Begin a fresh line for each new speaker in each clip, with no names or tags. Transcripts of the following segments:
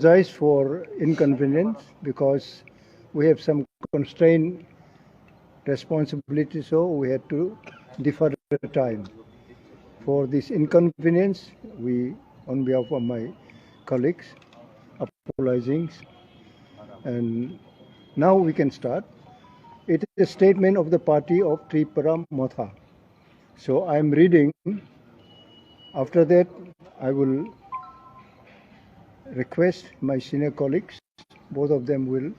apologize for inconvenience because we have some constrained responsibility, so we had to defer the time. For this inconvenience, we, on behalf of my colleagues, apologizing. And now we can start. It is a statement of the party of Tipra Motha. So I am reading. After that, I will request my senior colleagues, both of them will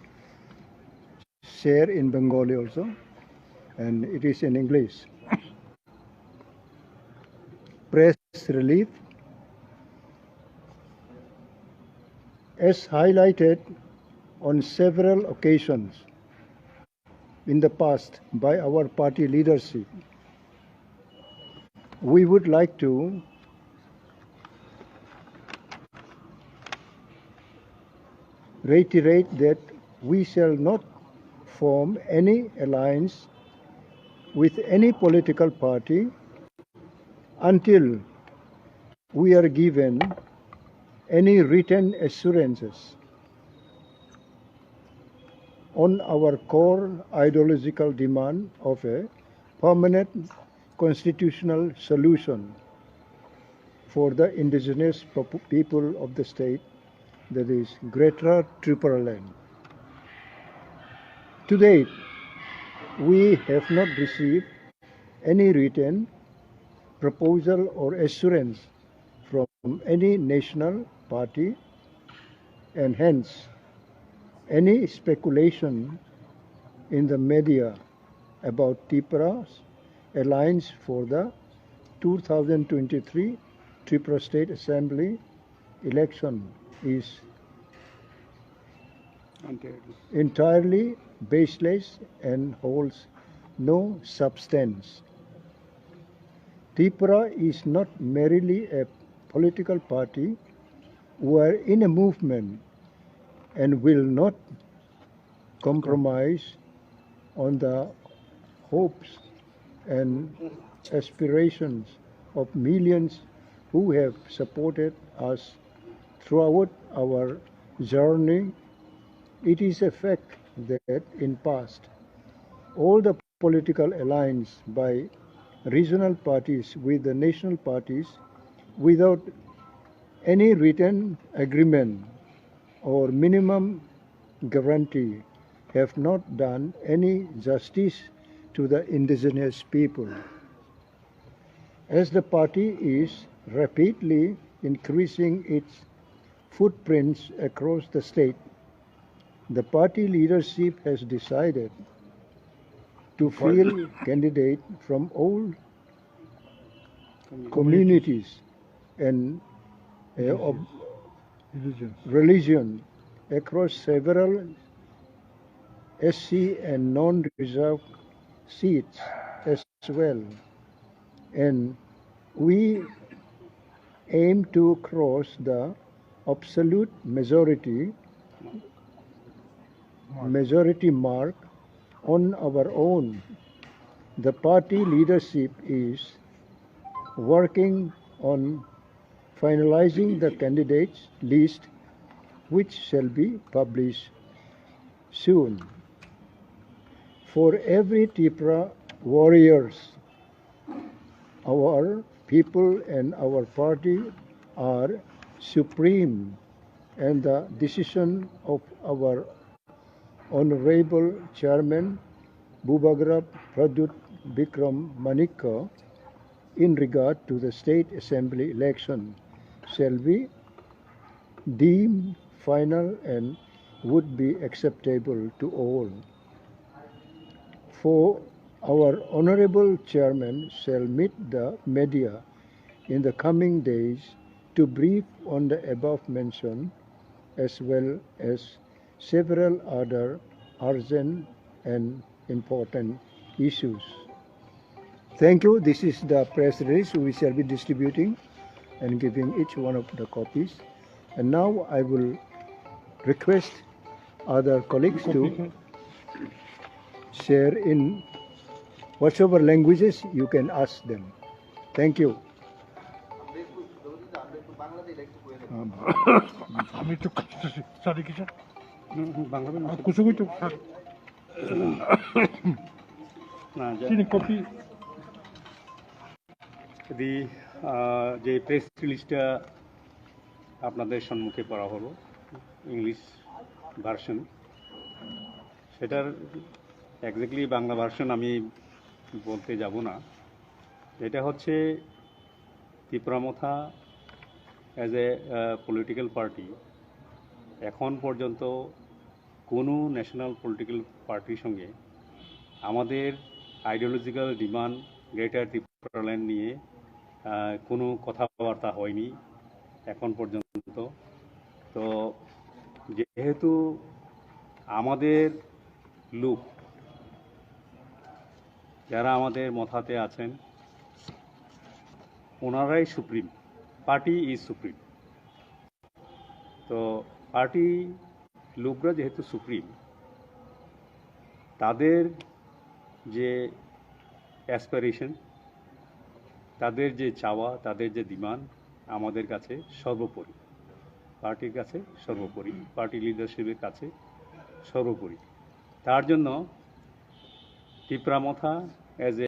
share in Bengali also, and it is in English. Press relief. As highlighted on several occasions in the past by our party leadership, we would like to reiterate that we shall not form any alliance with any political party until we are given any written assurances on our core ideological demand of a permanent constitutional solution for the indigenous people of the state, that is Greater Tripura land. To date, we have not received any written proposal or assurance from any national party, and hence any speculation in the media about Tipra's alliance for the 2023 Tripura State Assembly election is entirely baseless and holds no substance. Tipra is not merely a political party. We are in a movement and will not compromise on the hopes and aspirations of millions who have supported us throughout our journey. It is a fact that in past, all the political alliance by regional parties with the national parties without any written agreement or minimum guarantee have not done any justice to the indigenous people. As the party is rapidly increasing its footprints across the state, the party leadership has decided to field candidates from all communities and of religion across several SC and non-reserved seats as well. And we aim to cross the absolute majority mark on our own. The party leadership is working on finalizing the candidates list, which shall be published soon. For every Tipra warriors, our people and our party are supreme, and the decision of our Honorable Chairman Bubagrab Pradut Bikram Manikka in regard to the State Assembly election shall be deemed final and would be acceptable to all. For our Honorable Chairman shall meet the media in the coming days to brief on the above mentioned as well as several other urgent and important issues. Thank you. This is the press release we shall be distributing and giving each one of the copies. And now I will request other colleagues to share in whatever languages you can ask them. Thank you.
আমি তো sorry কিছু
বাংলা
কিছু কিছু চিনি copy
যে press রিলিজটা আপনাদের সম্মুখে পড়া হলো ইংলিশ ভার্সন, সেটার এক্স্যাক্টলি বাংলা ভার্সন আমি বলতে যাব না। এটা হচ্ছে Tripura Motha as a political party এখন পর্যন্ত কোনো ন্যাশনাল পলিটিক্যাল পার্টির সঙ্গে আমাদের আইডিওলজিক্যাল ডিমান্ড গ্রেটার ত্রিপুরাল্যান্ড নিয়ে কোনো কথাবার্তা হয়নি এখন পর্যন্ত। তো যেহেতু আমাদের লোক যারা আমাদের মথাতে আছেন ওনারাই সুপ্রিম, পার্টি ইজ সুপ্রিম। তো পার্টি লোকরা যেহেতু সুপ্রিম, তাদের যে অ্যাসপিরেশন, তাদের যে চাওয়া, তাদের যে ডিমান্ড আমাদের কাছে সর্বোপরি, পার্টির কাছে সর্বোপরি, পার্টি লিডারশিপের কাছে সর্বোপরি। তার জন্য Tripura Motha as a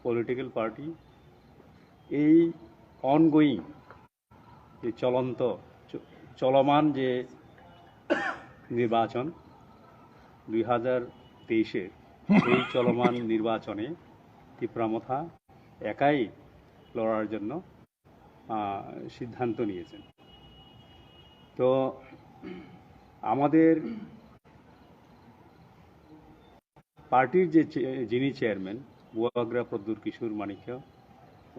political party এই অনগোয়িং যে চলমান যে নির্বাচন 2023-এর, সেই চলমান নির্বাচনে ত্রিপুরা মথা একাই লড়ার জন্য সিদ্ধান্ত নিয়েছেন। তো আমাদের পার্টির যিনি চেয়ারম্যান বুয়াগ্রা প্রদ্যুৎ কিশোর মানিক্য,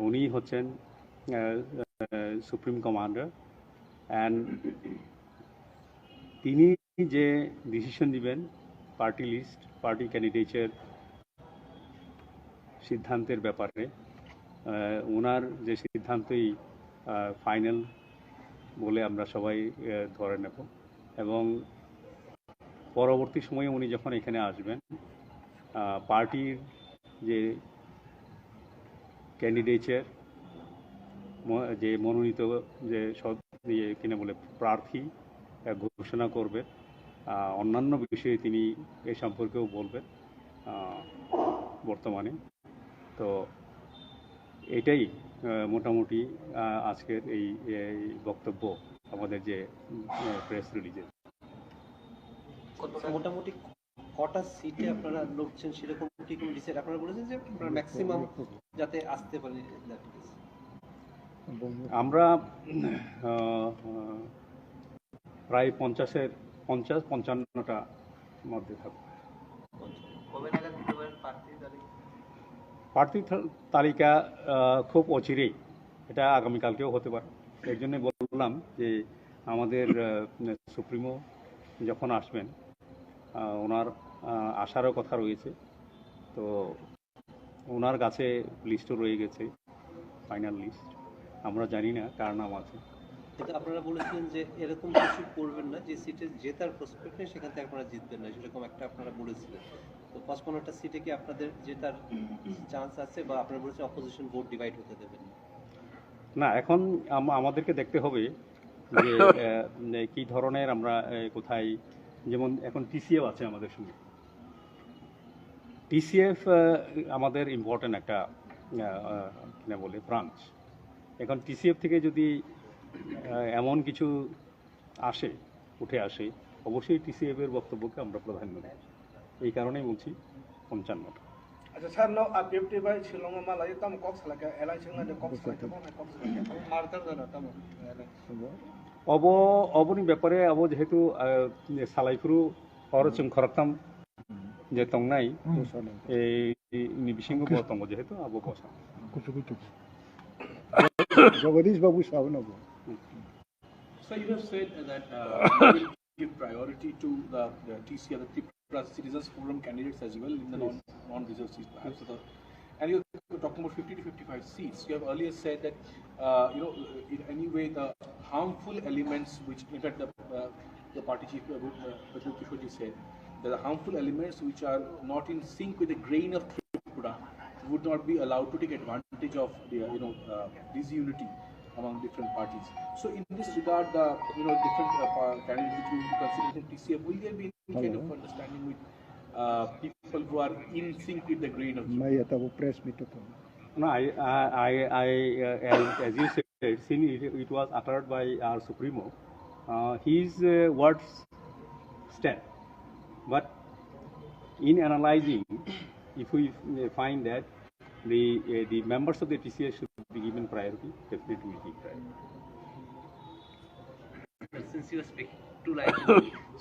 উনি হচ্ছেন সুপ্রিম কমান্ডার, অ্যান্ড তিনি যে ডিসিশন দিবেন পার্টি লিস্ট, পার্টি ক্যান্ডিডেটের সিদ্ধান্তের ব্যাপারে, ওনার যে সিদ্ধান্তই ফাইনাল বলে আমরা সবাই ধরে নেব। এবং পরবর্তী সময়ে উনি যখন এখানে আসবেন, পার্টির যে ক্যান্ডিডেটের যে মনোনীত যে কিনা বলে প্রার্থী ঘোষণা করবেন, অন্যান্য বিষয়ে তিনি এ সম্পর্কেও বলবেন বর্তমানে। তো এটাই মোটামুটি আজকের এই বক্তব্য আমাদের যে প্রেস রিলিজে।
মোটামুটি কটা সিটে আপনারা লড়ছেন সেরকম কি কোনো ডিসাইড আপনারা বলেছেন যে আপনারা ম্যাক্সিমাম যাতে আসতে পারে?
আমরা প্রায় 50-55টা মধ্যে থাকবো। প্রার্থী তালিকা খুব অচিরেই, এটা আগামীকালকেও হতে পারে। এর জন্য বললাম যে আমাদের সুপ্রিমো যখন আসবেন, ওনার আসারও কথা রয়েছে। তো ওনার কাছে লিস্টও রয়ে গেছে, ফাইনাল লিস্ট। আমরা জানি না কার নাম আছে।
কিন্তু আপনারা বলেছিলেন যে এরকম কিছু করবেন না যে সিটে জেতার প্রসপেক্ট নেই সেখান থেকে আপনারা জিতবেন না, সেরকম একটা আপনারা বলেছিলেন। তো 55টা সিটে কি আপনাদের জেতার চান্স আছে, বা আপনারা বলেছেন অপোজিশন ভোট ডিভাইড হতে দেবেন
না? এখন আমাদেরকে দেখতে হবে যে কি ধরনের আমরা কোথায়, যেমন এখন টিসিএফ আছে আমাদের সঙ্গে। টিসিএফ আমাদের ইম্পর্টেন্ট একটা কিনা বলে ব্রাঞ্চ। এখন টিসিএফ থেকে যদি এমন কিছু উঠে আসে, অবশ্যই টিসিএফ এর বক্তব্যকে আমরা প্রাধান্য দিই। এই কারণেই বলছি 55টা।
আচ্ছা স্যার, নো আপনি ভাই শিলং মালাই তাম কক সালাকা এলাই সিংনা কক সালাকা কক সালাকা মারতার জানা তাম
অবনি ব্যাপারে যেহেতু সালাইফুরু অরচং খরতাম যে তংনাই এই নিবিসিংহ বতঙ্গ যেহেতু আবো বসা
জগদীশ বাবু সাবনাবু।
So you have said that you will give priority to the TCR, the Tipra Citizens Forum candidates as well in the non-reserved seats, perhaps. And you're talking about 50 to 55 seats. You have earlier said that in any way the harmful elements, which in fact the party chief Pradeep Kishore said, that the harmful elements which are not in sync with the grain of Tripura would not be allowed to take advantage of the disunity among different parties. So in this regard, different candidates which we will consider from TCF, will there be any kind of understanding with people who are in sync with the grain of
Maya tabo press meet to.
No, as you said, since it was uttered by our Supremo, his words stand. But in analyzing, if we find that the members of the TCS should be given priority, definitely we give priority.
Since you are speaking to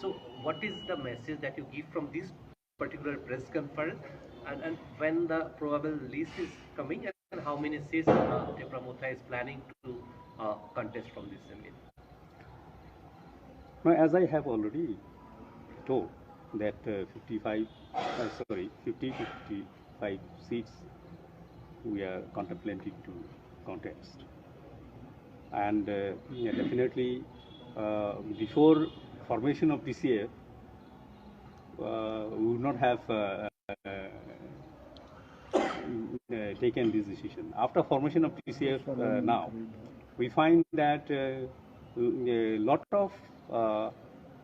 so what is the message that you give from this particular press conference, and when the probable list is coming, and how many seats Tipra Motha is planning to contest from this assembly?
Now, as I have already told, that 50 to 55 seats we are contemplating to contest. And definitely before formation of TCF, we would not have taken this decision. After formation of TCF now, we find that a lot of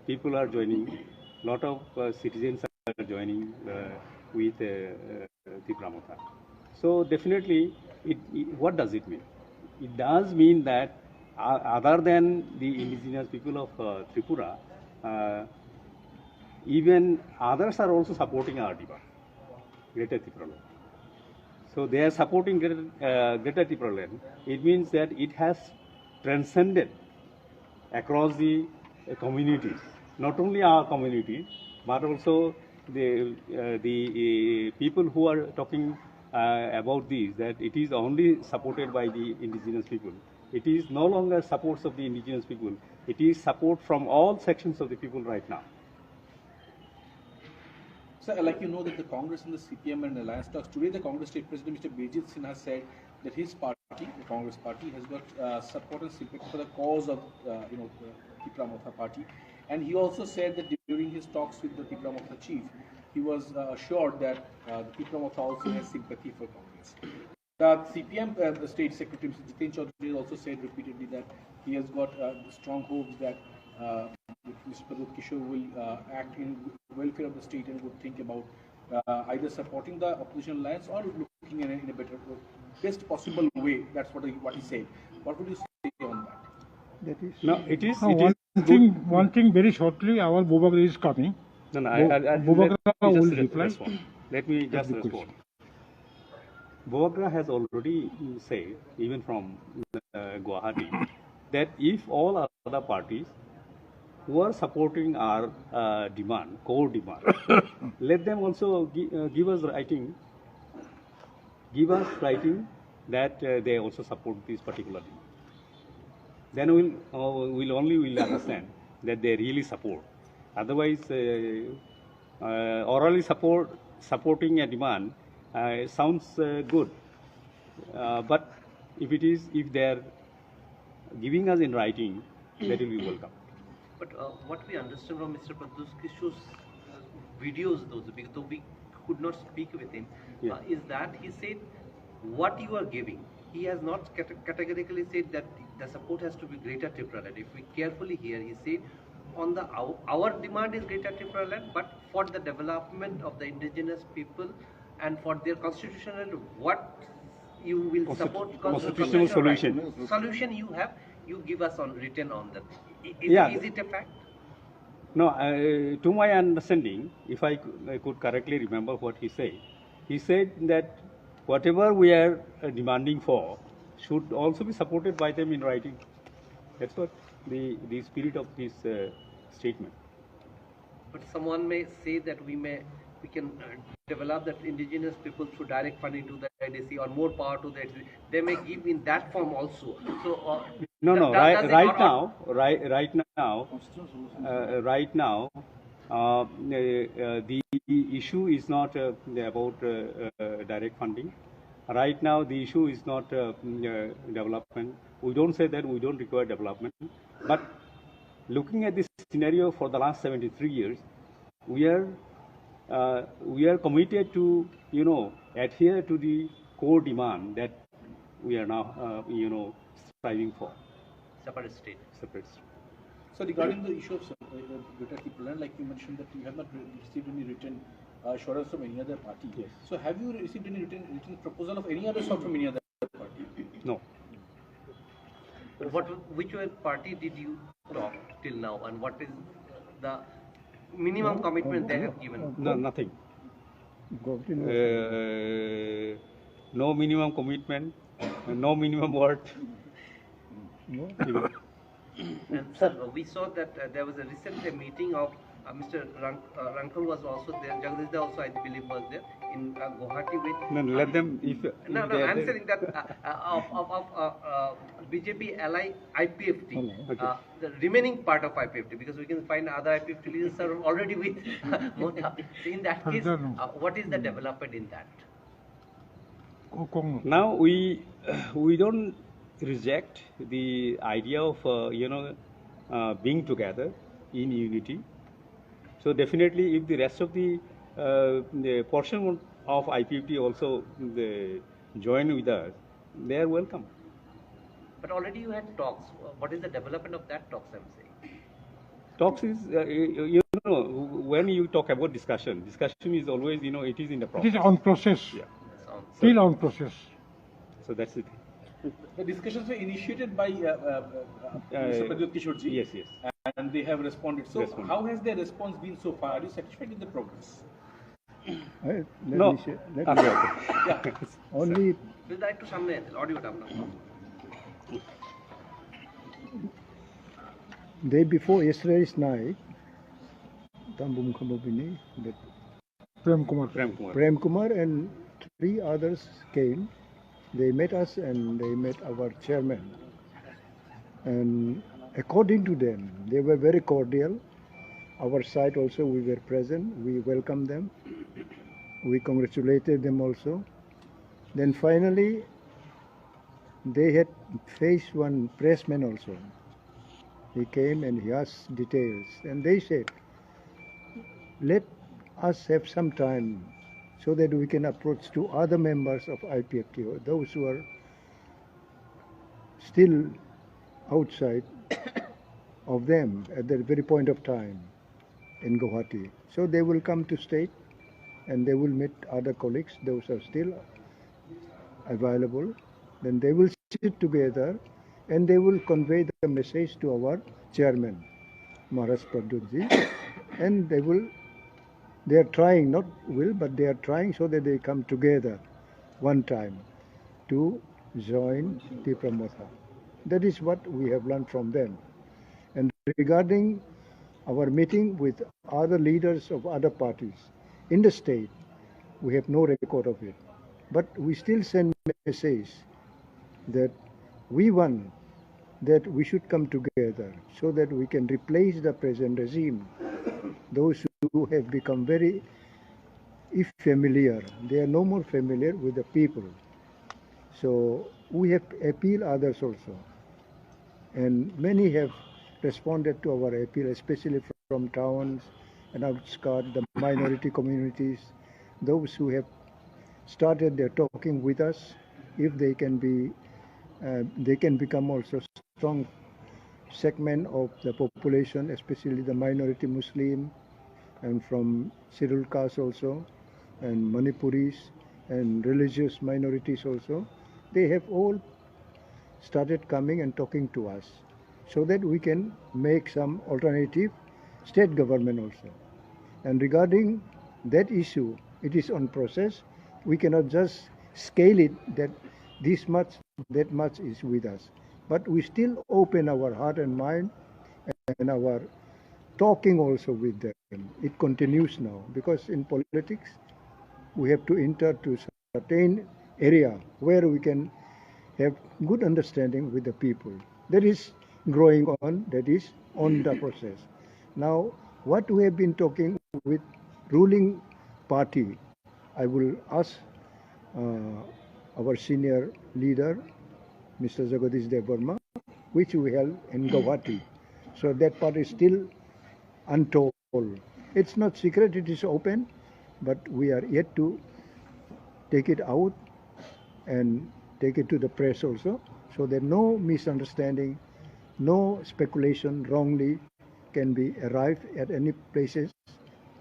people are joining, lot of citizens are joining with Tipra Motha. So definitely, what does it mean? It does mean that other than the indigenous people of Tripura, even others are also supporting our demand, Greater Tripura Land. So they are supporting Greater Tripura Land. It means that it has transcended across the communities, not only our community, but also the people who are talking about this, that it is only supported by the indigenous people. It is no longer supports of the indigenous people. It is support from all sections of the people right now.
So, like you know that the Congress and the CPM and Alliance talks, today the Congress State President Mr. Bijit Sinha said that his party, the Congress Party, has got support and sympathy for the cause of the Tipra Motha Party. And he also said that during his talks with the Tipra Motha chief, he was assured that the Tipra Motha also has sympathy for Congress. The CPM the State Secretary Mr. Jiten Chaudhary also said repeatedly that he has got strong hopes that Mr. Pradut Kishore will act in welfare of the state and would think about either supporting the opposition alliance or looking in a better, best possible way. That's what he said. What would you say on that?
That is
No, it is.
No,
It
one thing very shortly, our Bobagra is coming.
No,
Bobagra will reply.
Let me just respond. Bobagra has already said, even from Guwahati, that if all other parties who are supporting our demand, core demand, let them also give us writing that they also support this particular demand. Then we'll understand that they really support. Otherwise, orally supporting a demand sounds good, but if they are giving us in writing, that will be welcome.
But what we understand from Mr. Pradut Kishore's videos, because though we could not speak with him, is that he said what you are giving. He has not categorically said that the support has to be Greater Tripura Land. If we carefully hear, he said on the our demand is Greater Tripura Land, but for the development of the indigenous people and for their constitutional, what you will support
constitutional solution.
Solution you have, you give us on written on that. Is it a fact?
No, to my understanding, if I could correctly remember what he said that whatever we are demanding for should also be supported by them in writing. That's what the spirit of his statement.
But someone may say that we can develop that indigenous people through direct funding to the IDC or more power to the IDC. They may give in that form also. So right now, the issue is not about direct funding. Right now, the issue is not development. We don't say that we don't require development, but looking at this scenario for the last 73 years, we are committed to adhere to the core demand that we are now
striving for.
Separate state.
Separate state.
So regarding the issue of Greater Tipra, like you mentioned that you have not received any written assurance from any other party.
Yes.
So have you received any written proposal of any other sort from any other party?
No.
Which party did you talk till now, and what is the minimum commitment they have given?
No, nothing.
Government
No minimum commitment, no minimum word.
And sir, we saw that there was a recent meeting of Mr. Rankal was also there. Jagdish also, I believe, was there in Guwahati with.
No, let them. If
No,
they are
I'm
there.
saying that of BJP ally IPFT,
Okay.
the remaining part of IPFT, because we can find other IPFT leaders are already with Motha. So in that case, what is the development in that?
Now we don't reject the idea of being together in unity. So definitely, if the rest of the portion of IPFT also join with us, they are welcome.
But already you had talks. What is the development of that talks, I'm saying?
Talks is, when you talk about discussion is always, it is in the
It
process.
is on process.
Yeah.
Still on process.
So that's it.
The discussions were initiated by Mr. Pradyut Kishorji.
Yes.
And they have responded. So
Responded.
how has their response been so far? Are you satisfied with the progress?
No.
let me say, only
Will I to samne audio tap na?
day before yesterday's night, Tambum Khamobini, that
Prem Kumar.
Prem Kumar and 3 others came. They met us and they met our chairman. And according to them, they were very cordial. Our side also, we were present. We welcomed them. We congratulated them also. Then finally, they had faced one pressman also. He came and he asked details. And they said, let us have some time so that we can approach to other members of IPFT, or those who are still outside of them at the very point of time in Guwahati. So they will come to state and they will meet other colleagues, those are still available. Then they will sit together and they will convey the message to our chairman, Maharaj Pradyutji, and they are trying, but they are trying so that they come together one time to join Tipra Motha. That is what we have learned from them. And regarding our meeting with other leaders of other parties in the state, we have no record of it. But we still send message that we want that we should come together so that we can replace the present regime. Those who have become very familiar, they are no more familiar with the people. So we have appealed others also. And many have responded to our appeal, especially from towns and outskirts, the minority communities, those who have started their talking with us, if they can become also strong segment of the population, especially the minority Muslim and from scheduled castes also, and Manipuris and religious minorities also. They have all started coming and talking to us so that we can make some alternative state government also. And regarding that issue, it is on process. We cannot just scale it that this much, that much is with us. But we still open our heart and mind and our talking also with them. It continues now because in politics we have to enter to certain area where we can have good understanding with the people. That is growing on, that is on the process. Now, what we have been talking with ruling party, I will ask our senior leader, Mr. Jagadish Dev Verma, which we held in Guwahati. So that part is still untold. It's not secret, it is open, but we are yet to take it out and take it to the press also, so that no misunderstanding, no speculation wrongly can be arrived at any places.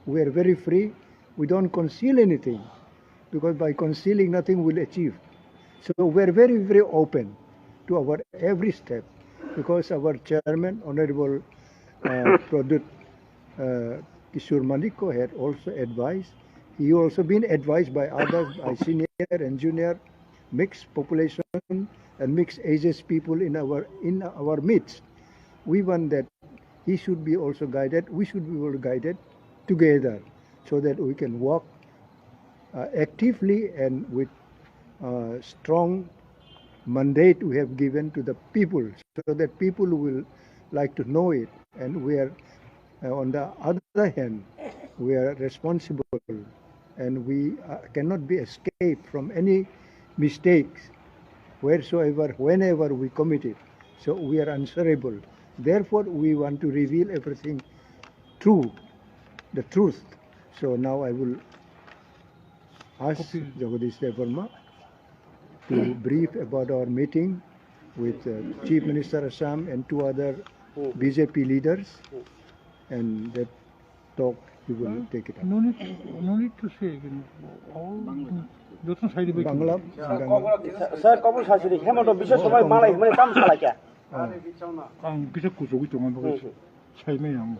We are very free. We don't conceal anything, because by concealing nothing will achieve. So we are very, very open to our every step, because our chairman, Honorable Pradut Kishore Maniko, had also advised. He also been advised by others, by senior and junior, mixed population and mixed ages people in our midst. We want that he should be also guided. We should be all guided together, so that we can work actively and with strong mandate we have given to the people, so that people will like to know it. And we are, on the other hand, we are responsible, and we cannot be escaped from any mistakes wheresoever, whenever we commit it. So we are answerable. Therefore, we want to reveal everything true, the truth. So now I will ask Jagadish Devarma to brief about our meeting with Chief Minister Assam and two other BJP leaders, and that talk we will take it up.
No need to say again. All যতন সাইডে bake
Bangla
sir কবুল শাসিরি হেমন্ত বিশেষ সময় মালাই মানে কাম চালাইয়া
আং বিশেষ কুজগি তমান বগেছে সাইমে আম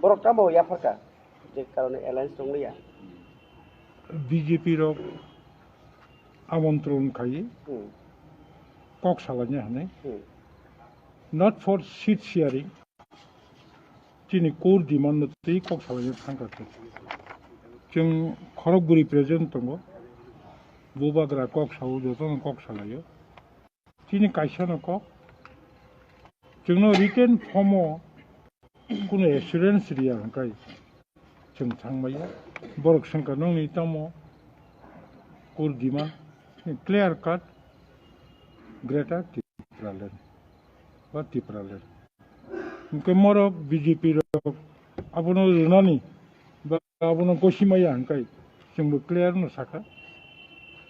বড় কাম ইয়া ফাকা যে কারণে অ্যালায়েন্স দংলিয়া
বিজেপি র আমন্ত্রণ খাই কক সালানি হানে not for seat sharing chini core demand tei kok salani thangka जों खरगपुरी प्रेजेंट दङ बुबाग्रा कक साउ जतन कक सालायो तिनि काइसानो कक जोंनो रिटेन फर्मो कुनो एसुरेन्स रिया हंकाय जों थांबाया बरक संका नंनि तमो कुर डिमान्ड क्लियर काट ग्रेटर टिप्रालेन बा टिप्रालेन उनके मरक बीजेपी रक आपनो रुनानि abon kosimaya hangkai जोंबो क्लियर न साका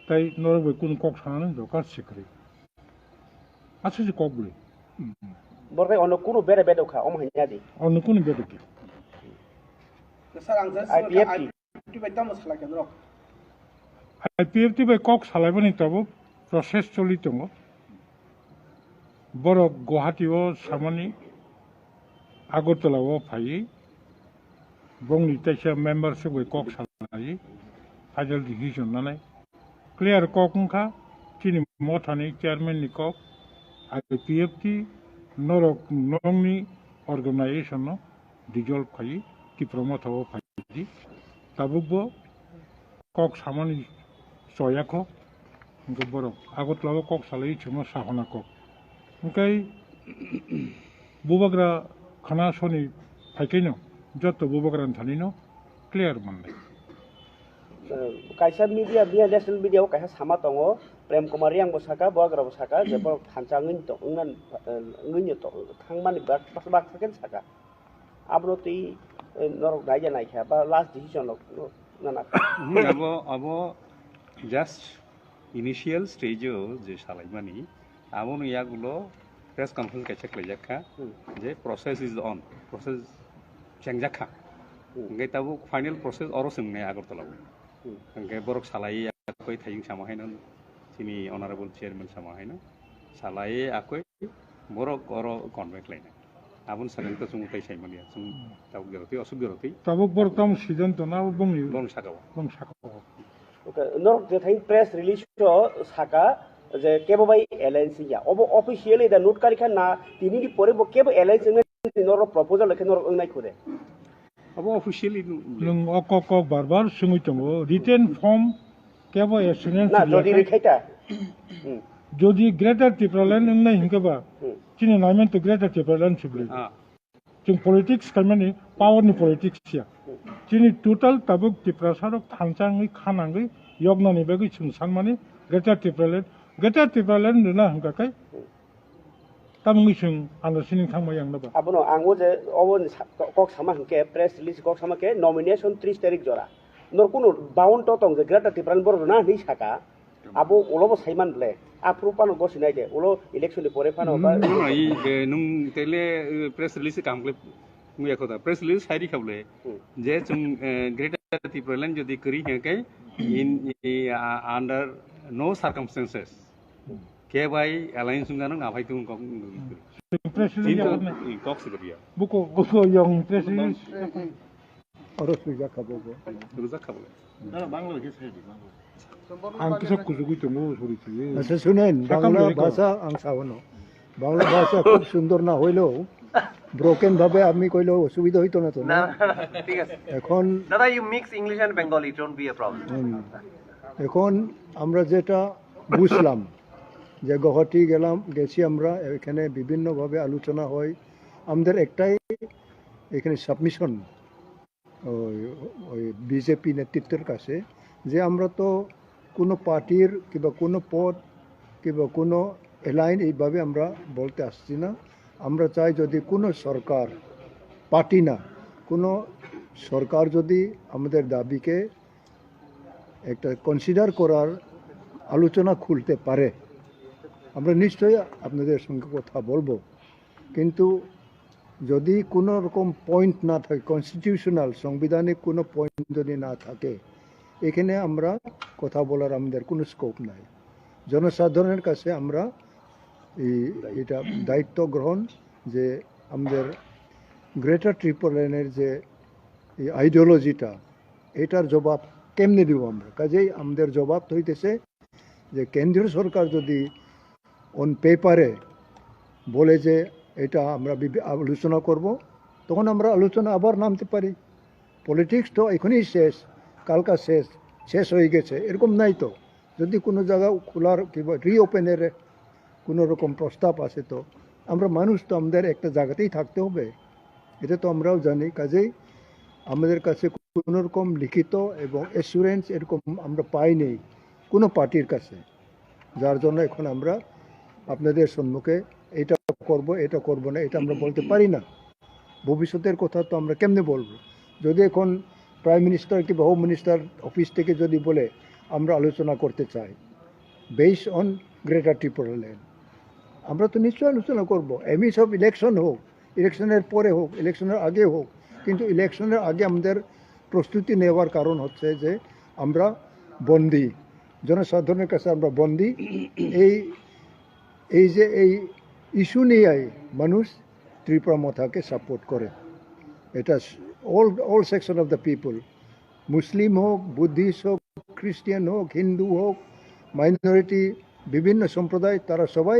ताई नरबे कुन कक सानानै दका सिक्रि आछे जे ककबले
बरकाय अन कुनो बेरे बेदखा अमहायनादि
अन कुनो बेदखि
सर आं जस्ट आईपीएफटी बाय दाम सालाकेन र
आईपीएफटी बाय कक सालायबनि तबो प्रसेस चलि दङ बर गुवाहाटीआव सामानि आगरतलाआव फायै Bongli Tasha members with Cox Halai, Adel Division Nane, Clear Coconka, Chini Motha Chairman Nikok, IPFT, Norok Nongni organization, Dijol Pai, Tipra Motha Pai, Tabubo, Cox Hamani Soyako, Goboro, Agotlava Cox Halai, Chuma Sahanako. Okay, Bubagra Kana Soni Paikino. যত বুবকরান থানিনো clear মানলাই
কাইসা media বিয়া national মিডিয়াও কাইসা সামা দङ প্রেম कुमार रियां बसाका बग्रा बसाका जेबो थानचाङै त उनन ngैनो त थांमानि बाक second साका आबनो ति नरक दाइजा नायखा बा लास्ट डिसिजन नाना
अब জাস্ট ইনিশিয়াল স্টেজও যে সালাইমানি আবনো ইয়াগুলো প্রেস কনফারেন্স কাইসা ক্লেজাকা যে process is on process Changjakha. Ngay tabu final process oro sengne Agartala. Ngay borok salai akoi thayung samahainan sini honorable chairman samahainan salai akoi borok oro convect lain. Abun sareng to sungutai saimania sung tabu geroti osuk geroti.
Tabu borok tam season to na bong
sakawa.
Okay, nor je thain press release to saka je kebo bai alliance ya. Obo officially the note karikha na tini di pore bo kebo alliance नर proposal लेखे नर ओंनाय खुदे
अब officially
नों अक बारबार सुङै दङ retain firm केबो assurance
ना जदि रेखायता
जदि ग्रेटर टिप्रालेन्ड ओंनाय हिंकबा चिनि नायमेन तो ग्रेटर टिप्रालेन्ड सुबले जों पलिटिक्स खामानि पावरनि पलिटिक्स या चिनि टोटल ताबुक टिप्रासारक थांचाङै खानाङै यगनानि बागै जों सानमानि ग्रेटर टिप्रालेन्ड नुना हंकाकै तामुंगिसुं आन्दारस्टेन्डिं थांबाय आं नबा
आबनो आंबो जे अबन कक सामा हंके प्रेस रिलीज कक सामा के नॉमिनेशन 30 तारिख जरा नर कुनो बाउंड तो तंग जे ग्रेटर टिप्रान बर ना नि साका abo ulo bo saiman ble apro pano gosinai de ulo election ni pore pano ba
nung tele press release kample मुया खोदा प्रेस रिलीज साइडी खाबले जे जों ग्रेटर त्रिपुरा लैंड जदि करी हेके इन अंडर नो सर्कमस्टेंसेस के बाय अलायंस गानो आफाय तुम
प्रेस रिलीज
कॉक्स करिया
बुको यंग प्रेस रिलीज
और सुजा खाबो
रुजा खाबले
ना बांग्ला के साइडी
आं किसा कुजुगु तंगो सरिथि
আচ্ছা শুনেন বাংলা ভাষা আং সাবনো বাংলা ভাষা খুব সুন্দর না হইলেও ব্রোকেন ভাবে আমি কইলেও অসুবিধা হইতো না তো না
ঠিক আছে
এখন
দাদা you mix English and Bengali don't be a problem
এখন আমরা যেটা বুঝলাম যে গুয়াহাটি গেছি আমরা এখানে বিভিন্নভাবে আলোচনা হয় আমাদের একটাই এখানে সাবমিশন ওই বিজেপি নেতৃত্বের কাছে যে আমরা তো কোনো পার্টির কিংবা কোনো পদ কিংবা কোনো এলাইন এইভাবে আমরা বলতে আসছি না আমরা চাই যদি কোনো সরকার পার্টি না কোনো সরকার যদি আমাদের দাবিকে একটা কনসিডার করার আলোচনা খুলতে পারে আমরা নিশ্চয়ই আপনাদের সঙ্গে কথা বলবো কিন্তু যদি কোনো রকম পয়েন্ট না থাকে কনস্টিটিউশনাল সাংবিধানিক কোনো পয়েন্ট যদি না থাকে এখানে আমরা কথা বলার আমাদের কোনো স্কোপ নাই জনসাধারণের কাছে আমরা এটা দায়িত্ব গ্রহণ যে আমাদের গ্রেটার ত্রিপুরা লাইনের যে এই আইডিওলজিটা এটার জবাব কেমনে দিব আমরা কাজেই আমাদের জবাব হইতেছে যে কেন্দ্রীয় সরকার যদি অন পেপারে বলে যে এটা আমরা আলোচনা করব তখন আমরা আলোচনা আবার নামতে পারি পলিটিক্স তো এখনই কালকা শেষ হয়ে গেছে এরকম নাই তো যদি কোনো জায়গা খোলার কিংবা রিওপেনের কোনো রকম প্রস্তাব আসে তো আমরা মানুষ তো আমাদের একটা জায়গাতেই থাকতে হবে এটা তো আমরাও জানি কাজেই আমাদের কাছে কোনো রকম লিখিত এবং অ্যাসুরেন্স এরকম আমরা পাইনি কোনো পার্টির কাছে যার জন্য এখন আমরা আপনাদের সম্মুখে এটা করব না এটা আমরা বলতে পারি না ভবিষ্যতের কথা তো আমরা কেমনে বলবো যদি এখন প্রাইম মিনিস্টার কিংবা হোম মিনিস্টার অফিস থেকে যদি বলে আমরা আলোচনা করতে চাই based on greater Tripura land আমরা তো নিশ্চয়ই আলোচনা করব এমনি সব ইলেকশন হোক ইলেকশনের পরে হোক ইলেকশনের আগে হোক কিন্তু ইলেকশনের আগে আমাদের প্রস্তুতি নেওয়ার কারণ হচ্ছে যে আমরা বন্দী জনসাধারণের কাছে আমরা বন্দী এই যে এই ইস্যু নিয়ে মানুষ ত্রিপুরা মথাকে সাপোর্ট করে এটা all section of the people মুসলিম হোক বুদ্ধিস্ট হোক খ্রিস্টান হোক হিন্দু হোক মাইনরিটি বিভিন্ন সম্প্রদায় তারা সবাই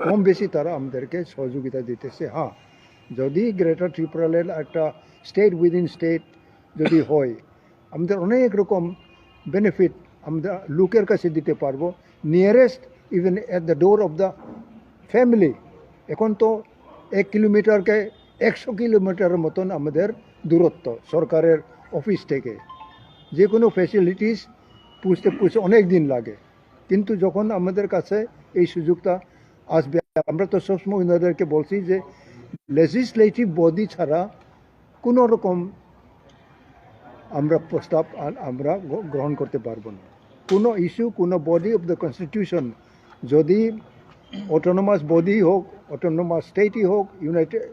কম বেশি তারা আমাদেরকে সহযোগিতা দিতেছে হ্যাঁ যদি গ্রেটার ত্রিপুরা ল্যান্ড একটা স্টেট উইদিন স্টেট যদি হয় আমাদের অনেক রকম বেনিফিট আমরা লোকের কাছে দিতে পারবো nearest even at the door of the family এখন তো 1 কিলোমিটারকে 100 কিলোমিটারের মতন আমাদের দূরত্ব সরকারের অফিস থেকে যে কোনো ফ্যাসিলিটিস পুষতে অনেক দিন লাগে কিন্তু যখন আমাদের কাছে এই সুযোগটা আসবে আমরা তো সবসময় ওনাদেরকে বলছি যে লেজিসলেটিভ বডি ছাড়া কোনো রকম আমরা প্রস্তাব আমরা গ্রহণ করতে পারবো না কোনো ইস্যু কোনো বডি অফ দ্য কনস্টিটিউশন যদি অটোনোমাস বডি হোক অটোনোমাস স্টেটই হোক ইউনাইটেড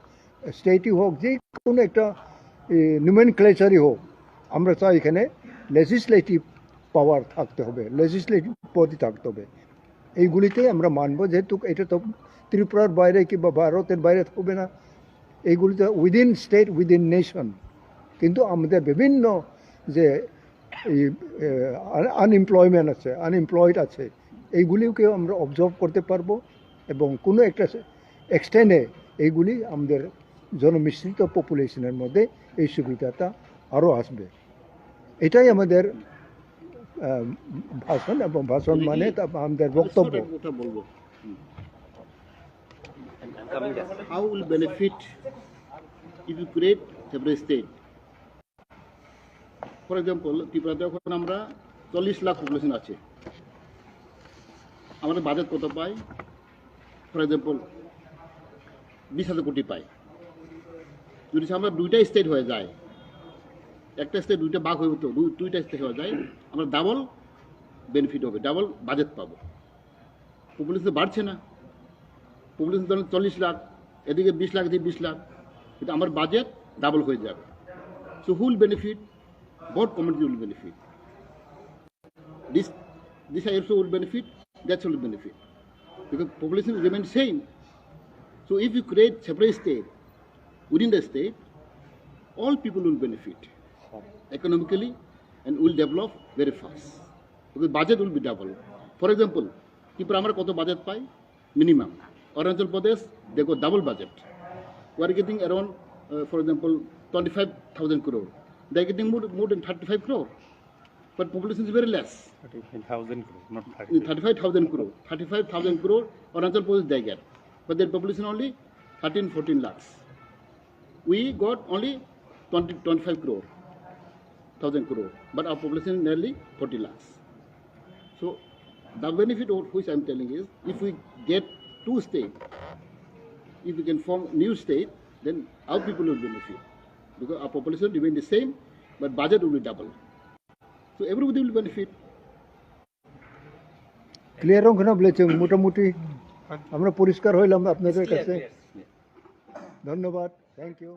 স্টেটই হোক যে কোনো একটা নোমেনক্লেচারই হোক আমরা চাই এখানে লেজিসলেটিভ পাওয়ার থাকতে হবে লেজিসলেটিভ বডি থাকতে হবে এইগুলিতে আমরা মানব যেহেতু এটা তো ত্রিপুরার বাইরে কিংবা ভারতের বাইরে থাকবে না এইগুলিতে উইদিন স্টেট উইদিন নেশন কিন্তু আমাদের বিভিন্ন যে আনএমপ্লয়েড আছে এইগুলিকেও আমরা অবজার্ভ করতে পারবো এবং কোনো একটা এক্সটেন্ডে এইগুলি আমাদের জনমিশ্রিত পপুলেশনের মধ্যে এই সুবিধাটা আরও আসবে এটাই আমাদের ভাষণ এবং ভাষণ মানে আমাদের বক্তব্য
How will benefit if you create separate state? For example, ত্রিপুরাতে এখন আমরা 40 লাখ পপুলেশন আছে আমাদের বাজেট কত পাই ফর এক্সাম্পল 20,000 কোটি পাই যদি আমরা দুইটা স্টেট হয়ে যায় একটা স্টেট দুইটা ভাগ হয়ে তো দুইটা স্টেট হয়ে যায় আমরা ডাবল বেনিফিট হবে, ডাবল বাজেট পাবো। পপুলেশন বাড়ছে না, পপুলেশন ধরেন 40 লাখ, এদিকে 20 লাখ, এদিকে 20 লাখ, কিন্তু আমার বাজেট ডাবল হয়ে যাবে। So who will benefit? Both community will benefit. This also will benefit, that will benefit, because population will remain same. So if you create separate state, within the state, all people will benefit economically and will develop very fast, because budget will be double. For example, Tipra amara koto budget pai minimum, Arunachal Pradesh they got double budget. We are getting around for example 25,000 crore, they are getting more than 35 crore, but population is very less.
35,000 crore, not
35,000 crore. 35,000 crore Arunachal Pradesh they get, but their population only 13-14 lakhs. We got only 25 crore, 1,000 crore, but our population nearly 40 lakhs. So the benefit of which I am telling is, if we get two states, if we can form new state, then our people will benefit, because our population remain the same, but budget will be double. So everybody will benefit.
Clear অঙ্ক না বলেছেন, মোটামুটি আমরা পরিষ্কার হইলাম আপনাদের কাছে। ধন্যবাদ, থ্যাংক ইউ।